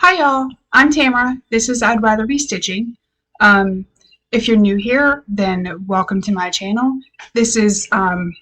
Hi y'all, I'm Tamara. This is I'd Rather Be Stitching. If you're new here, then welcome to my channel. This is, and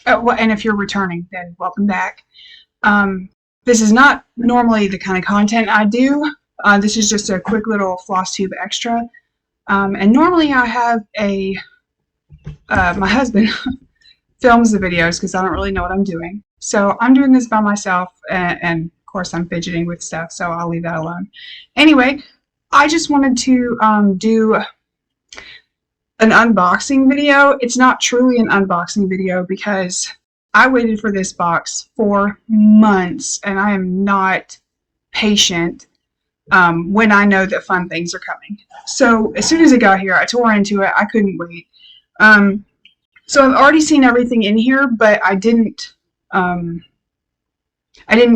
if you're returning, then welcome back. This is not normally the kind of content I do. This is just a quick little FlossTube Extra. And normally I have my husband films the videos because I don't really know what I'm doing. So I'm doing this by myself, and of course I'm fidgeting with stuff, so I'll leave that alone. Anyway, I just wanted to do an unboxing video. It's not truly an unboxing video because I waited for this box for months, and I am not patient when I know that fun things are coming. So as soon as it got here, I tore into it. I couldn't wait. So I've already seen everything in here, but I didn't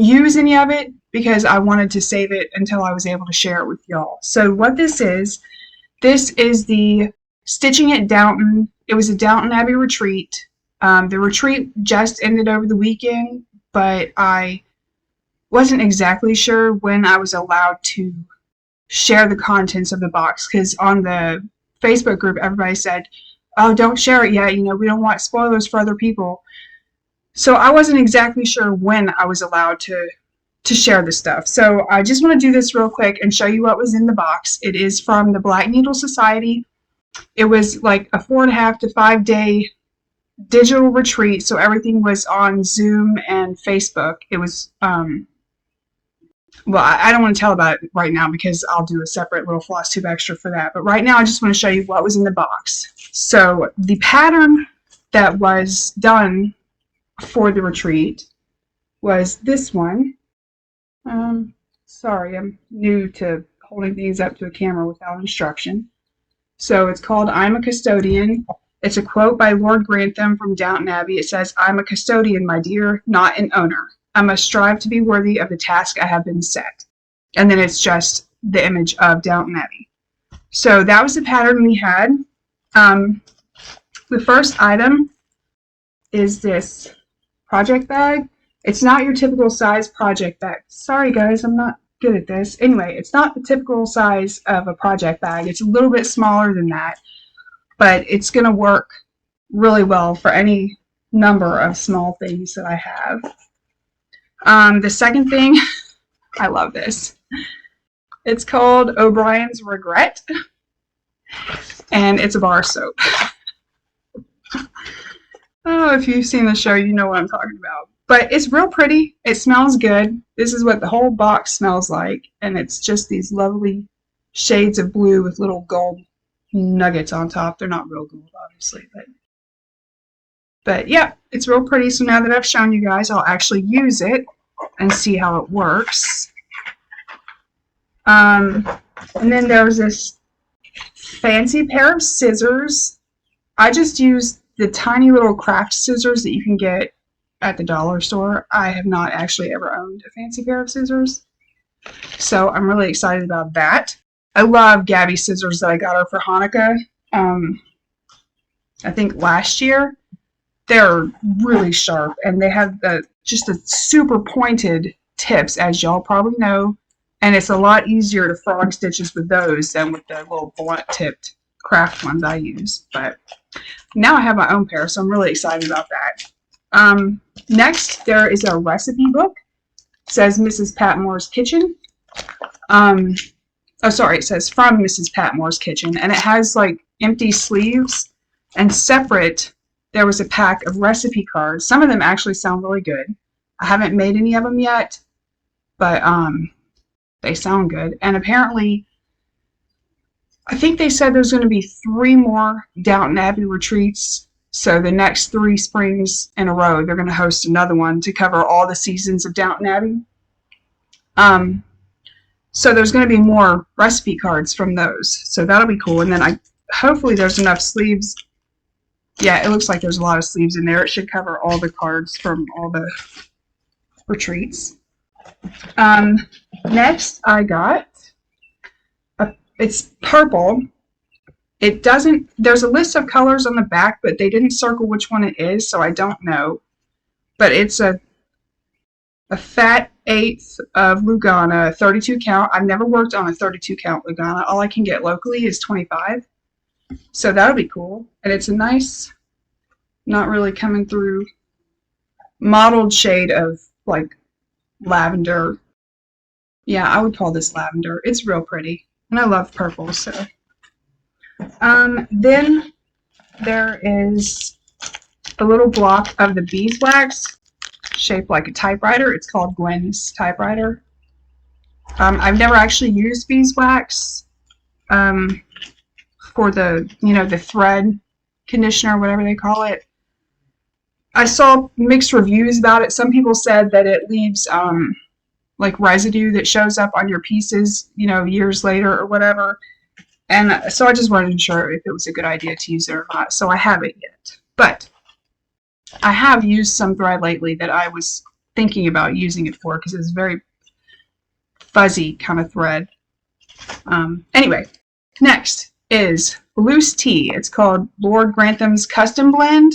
use any of it because I wanted to save it until I was able to share it with y'all. So what this is the Stitching at Downton. It was a Downton Abbey retreat. The retreat just ended over the weekend, but I wasn't exactly sure when I was allowed to share the contents of the box, because on the Facebook group everybody said, oh, don't share it yet, we don't want spoilers for other people. So I wasn't exactly sure when I was allowed to share this stuff. So I just want to do this real quick and show you what was in the box. It is from the Black Needle Society. It was like a 4.5 to 5 day digital retreat, so everything was on Zoom and Facebook. It was, well, I don't want to tell about it right now because I'll do a separate little FlossTube Extra for that. But right now I just want to show you what was in the box. So the pattern that was done for the retreat was this one. Sorry, I'm new to holding things up to a camera without instruction. So it's called I'm a Custodian. It's a quote by Lord Grantham from Downton Abbey. It says, I'm a custodian, my dear, not an owner. I must strive to be worthy of the task I have been set. And then it's just the image of Downton Abbey. So that was the pattern we had. The first item is this project bag. It's not your typical size project bag. Sorry guys, I'm not good at this. Anyway, it's not the typical size of a project bag. It's a little bit smaller than that, but it's going to work really well for any number of small things that I have. The second thing, I love this. It's called O'Brien's Regret, and it's a bar soap. Oh, if you've seen the show, you know what I'm talking about. But it's real pretty. It smells good. This is what the whole box smells like, and it's just these lovely shades of blue with little gold nuggets on top. They're not real gold, obviously, but yeah, it's real pretty. So now that I've shown you guys, I'll actually use it and see how it works. And then there's this fancy pair of scissors. I just used the tiny little craft scissors that you can get at the dollar store. I have not actually ever owned a fancy pair of scissors, so I'm really excited about that. I love Gabby's scissors that I got her for Hanukkah, I think last year. They're really sharp, and they have just the super pointed tips, as y'all probably know, and it's a lot easier to frog stitches with those than with the little blunt tipped craft ones I use. But now I have my own pair, so I'm really excited about that. Next, there is a recipe book. It says Mrs. Patmore's Kitchen. Oh, sorry, it says from Mrs. Patmore's Kitchen, and it has like empty sleeves, and separate there was a pack of recipe cards. Some of them actually sound really good. I haven't made any of them yet, but they sound good. And apparently, I think they said there's going to be 3 more Downton Abbey retreats. So the next 3 springs in a row, they're going to host another one to cover all the seasons of Downton Abbey. So there's going to be more recipe cards from those. So that'll be cool. And then hopefully there's enough sleeves. Yeah, it looks like there's a lot of sleeves in there. It should cover all the cards from all the retreats. Next, I got, it's purple. It doesn't, there's a list of colors on the back, but they didn't circle which one it is, so I don't know. But it's a a fat eighth of Lugana, 32 count. I've never worked on a 32 count Lugana. All I can get locally is 25. So that'll be cool. And it's a nice, not really coming through, mottled shade of like lavender. Yeah, I would call this lavender. It's real pretty. And I love purple, so. Then there is a little block of the beeswax shaped like a typewriter. It's called Gwen's typewriter. I've never actually used beeswax for the, the thread conditioner, whatever they call it. I saw mixed reviews about it. Some people said that it leaves like residue that shows up on your pieces, years later or whatever. And so I just wasn't sure if it was a good idea to use it or not. So I haven't yet. But I have used some thread lately that I was thinking about using it for because it's very fuzzy kind of thread. Anyway, next is loose tea. It's called Lord Grantham's Custom Blend.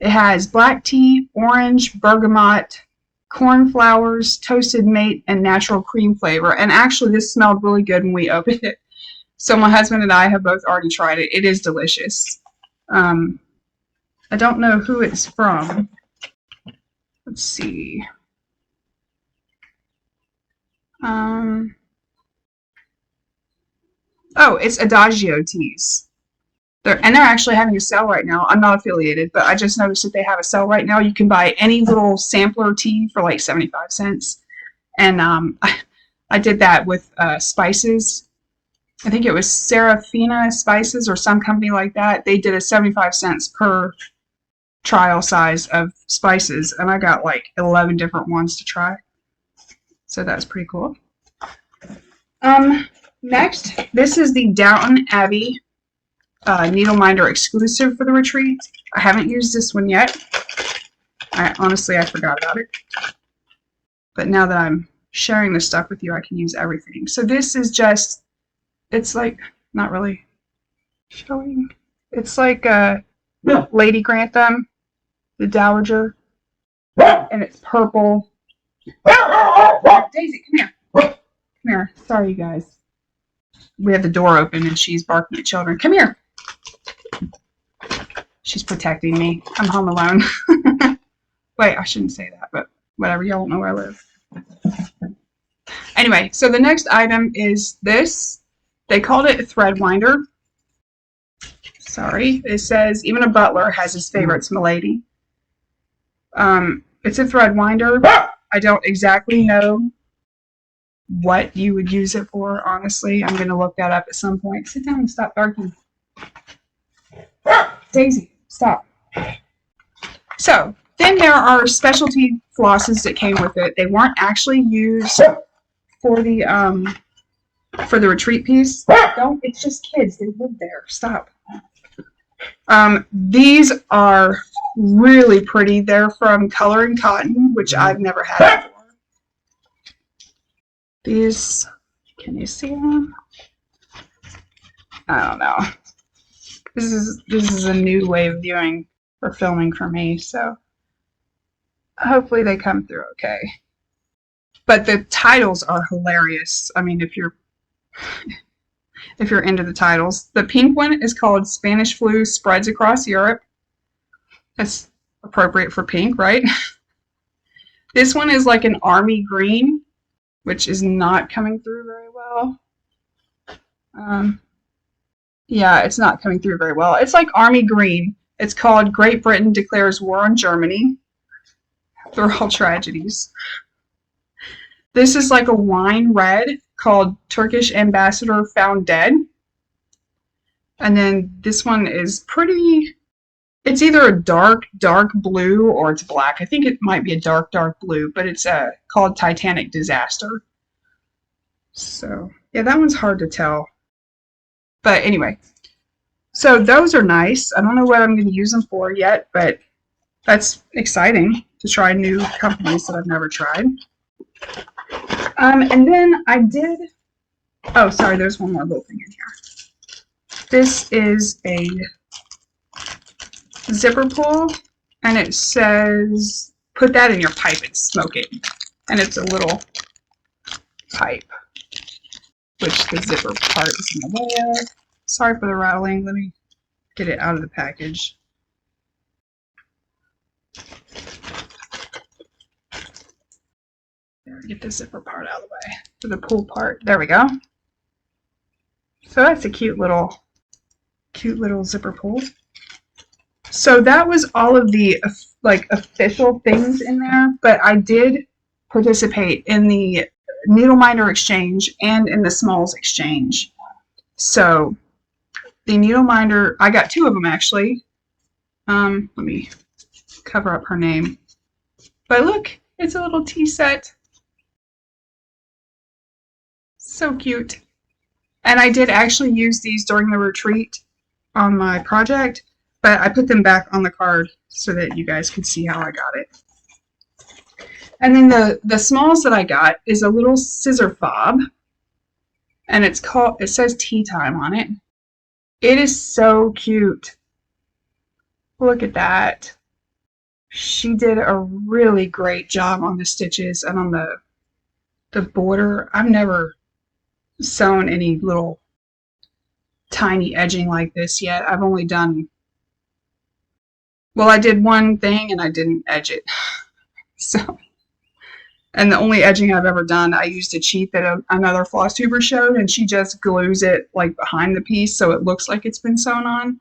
It has black tea, orange, bergamot, cornflowers, toasted mate, and natural cream flavor. And actually, this smelled really good when we opened it. So my husband and I have both already tried it. It is delicious. I don't know who it's from. Let's see. Oh, it's Adagio Teas. They're actually having a sale right now. I'm not affiliated, but I just noticed that they have a sale right now. You can buy any little sampler tea for like 75 cents. And I did that with spices. I think it was Serafina Spices or some company like that. They did a 75 cents per trial size of spices, and I got like 11 different ones to try. So that's pretty cool. Next, this is the Downton Abbey Needle Minder exclusive for the retreat. I haven't used this one yet. I forgot about it. But now that I'm sharing this stuff with you, I can use everything. So this is just, it's like, not really showing. It's like Lady Grantham, the Dowager, and it's purple. Daisy, come here. Come here. Sorry, you guys. We have the door open and she's barking at children. Come here. She's protecting me. I'm home alone. Wait, I shouldn't say that, but whatever. Y'all don't know where I live. Anyway, so the next item is this. They called it a thread winder. Sorry. It says, even a butler has his favorites, milady. It's a thread winder. I don't exactly know what you would use it for, honestly. I'm going to look that up at some point. Sit down and stop barking. Daisy, stop. So, then there are specialty flosses that came with it. They weren't actually used for the retreat piece. Don't, it's just kids. They live there. Stop. These are really pretty. They're from Color and Cotton, which I've never had before. These, can you see them? I don't know. This is a new way of viewing or filming for me, so hopefully they come through okay. But the titles are hilarious. I mean, if you're into the titles. The pink one is called Spanish Flu Spreads Across Europe. That's appropriate for pink, right? This one is like an army green, which is not coming through very well. Yeah, it's not coming through very well. It's like army green. It's called Great Britain Declares War on Germany. They're all tragedies. This is like a wine red called Turkish Ambassador Found Dead. And then this one is pretty, it's either a dark blue or it's black. I think it might be a dark blue, but it's called Titanic Disaster. So, yeah, that one's hard to tell. But anyway, so those are nice. I don't know what I'm going to use them for yet, but that's exciting to try new companies that I've never tried. And then I did, oh, sorry, there's one more little thing in here. This is a zipper pull, and it says put that in your pipe and smoke it. And it's a little pipe, which the zipper part is in the way of. Sorry for the rattling. Let me get it out of the package. There, get the zipper part out of the way. For the pull part. There we go. So that's a cute little zipper pull. So that was all of the like official things in there, but I did participate in the needle minder exchange and in the smalls exchange. So the needle minder, I got 2 of them actually. Let me cover up her name. But look, it's a little tea set. So cute. And I did actually use these during the retreat on my project, but I put them back on the card so that you guys could see how I got it. And then the smalls that I got is a little scissor fob, and it says tea time on it. It is so cute. Look at that. She did a really great job on the stitches and on the border. I've never sewn any little tiny edging like this yet. I've only done, well, I did one thing and I didn't edge it. So, and the only edging I've ever done, I used a cheat that another floss tuber showed, and she just glues it like behind the piece so it looks like it's been sewn on.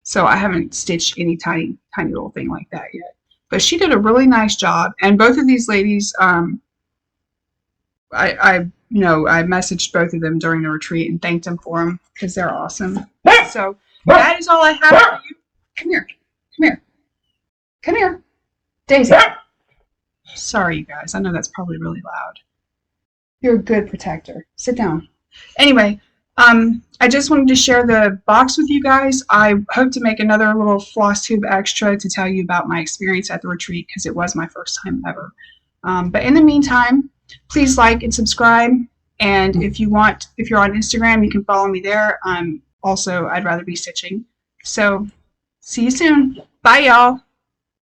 So I haven't stitched any tiny little thing like that yet. But she did a really nice job, and both of these ladies, I messaged both of them during the retreat and thanked them for them because they're awesome. So that is all I have for you. Come here. Come here. Come here. Daisy. Sorry, you guys. I know that's probably really loud. You're a good protector. Sit down. Anyway, I just wanted to share the box with you guys. I hope to make another little FlossTube Extra to tell you about my experience at the retreat because it was my first time ever. But in the meantime, please like and subscribe. And if you're on Instagram, you can follow me there. Also, I'd rather be stitching. So, see you soon. Bye, y'all.